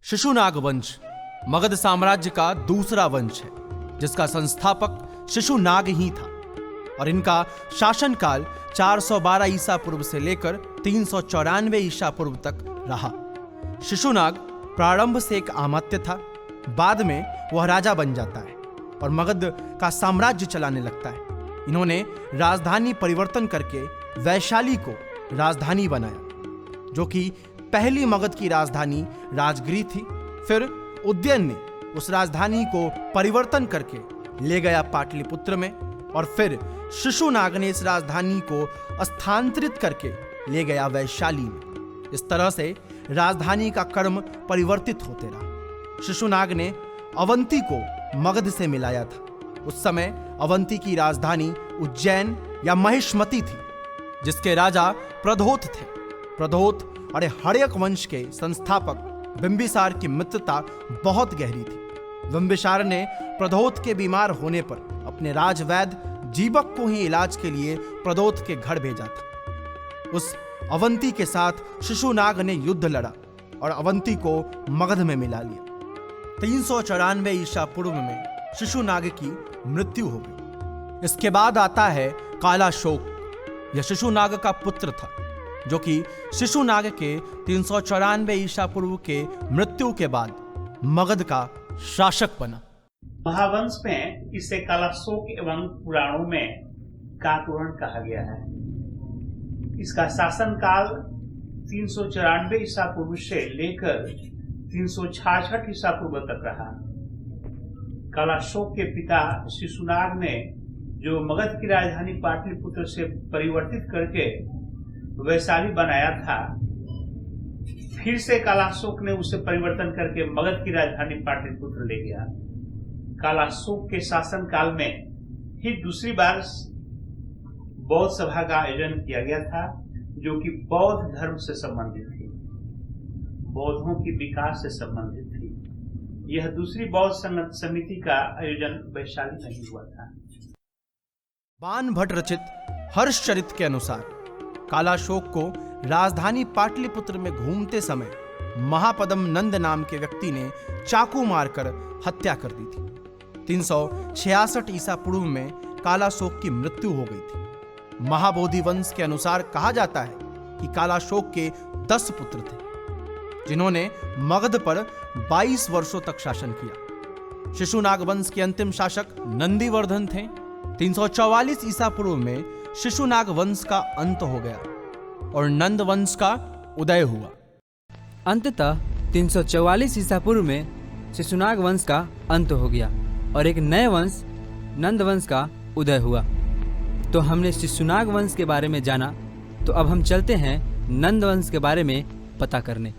शिशुनाग वंश मगध साम्राज्य का दूसरा वंश है, जिसका संस्थापक शिशुनाग ही था और इनका शासनकाल 412 ईसा पूर्व से लेकर 394 ईसा पूर्व तक रहा। शिशुनाग प्रारंभ से एक अमात्य था, बाद में वह राजा बन जाता है और मगध का साम्राज्य चलाने लगता है। इन्होंने राजधानी परिवर्तन करके वैशाली को राजधानी बनाया, जो कि पहली मगध की राजधानी राजगिरी थी। फिर उदयन ने उस राजधानी को परिवर्तन करके ले गया पाटलिपुत्र में और फिर शिशुनाग ने इस राजधानी को स्थानांतरित करके ले गया वैशाली में। इस तरह से राजधानी का क्रम परिवर्तित होते रहा। शिशुनाग ने अवंती को मगध से मिलाया था। उस समय अवंती की राजधानी उज्जैन या महिष्मती थी, जिसके राजा प्रधोत थे। प्रधोत और हर्यक वंश के संस्थापक बिंबिसार की मित्रता बहुत गहरी थी। बिंबिसार ने प्रधोत के बीमार होने पर अपने राजवैद्य जीवक को ही इलाज के लिए प्रधोत के घर भेजा था। उस अवंती के साथ शिशुनाग ने युद्ध लड़ा और अवंती को मगध में मिला लिया। 394 ईसा पूर्व में शिशुनाग की मृत्यु हो गई। इसके बाद आता है कालाशोक। यह शिशुनाग का पुत्र था, जो कि शिशुनाग के 394 ईसा पूर्व के मृत्यु के बाद मगध का शासक बना। महावंश में इसे कालाशोक एवं पुराणों में काकवर्ण कहा गया है। इसका शासनकाल 394 ईसा पूर्व से लेकर 366 ईसा पूर्व तक रहा। कालाशोक के पिता शिशुनाग ने जो मगध की राजधानी पाटलिपुत्र से परिवर्तित करके वैशाली बनाया था, फिर से कालाशोक ने उसे परिवर्तन करके मगध की राजधानी पाटलिपुत्र ले गया। कालाशोक के शासन काल में ही दूसरी बार बौद्ध सभा का आयोजन किया गया था, जो कि बौद्ध धर्म से संबंधित थी, बौद्धों की विकास से संबंधित थी। यह दूसरी बौद्ध समिति का आयोजन वैशाली में ही हुआ था। बाण भट्ट रचित हर्षचरित के अनुसार कालाशोक को राजधानी पाटलिपुत्र में घूमते समय महापदम नंद नाम के व्यक्ति ने चाकू मारकर हत्या कर दी थी। 366 ईसा पूर्व में कालाशोक की मृत्यु हो गई थी। महाबोधि वंश के अनुसार कहा जाता है कि कालाशोक के 10 पुत्र थे, जिन्होंने मगध पर 22 वर्षों तक शासन किया। शिशुनाग वंश के अंतिम शासक नंदीवर्धन थे। 344 ईसा पूर्व में शिशुनाग वंश का अंत हो गया और नंद वंश का उदय हुआ। अंततः 344 ईसा पूर्व में शिशुनाग वंश का अंत हो गया और एक नए वंश नंद वंश का उदय हुआ। तो हमने शिशुनाग वंश के बारे में जाना, तो अब हम चलते हैं नंद वंश के बारे में पता करने।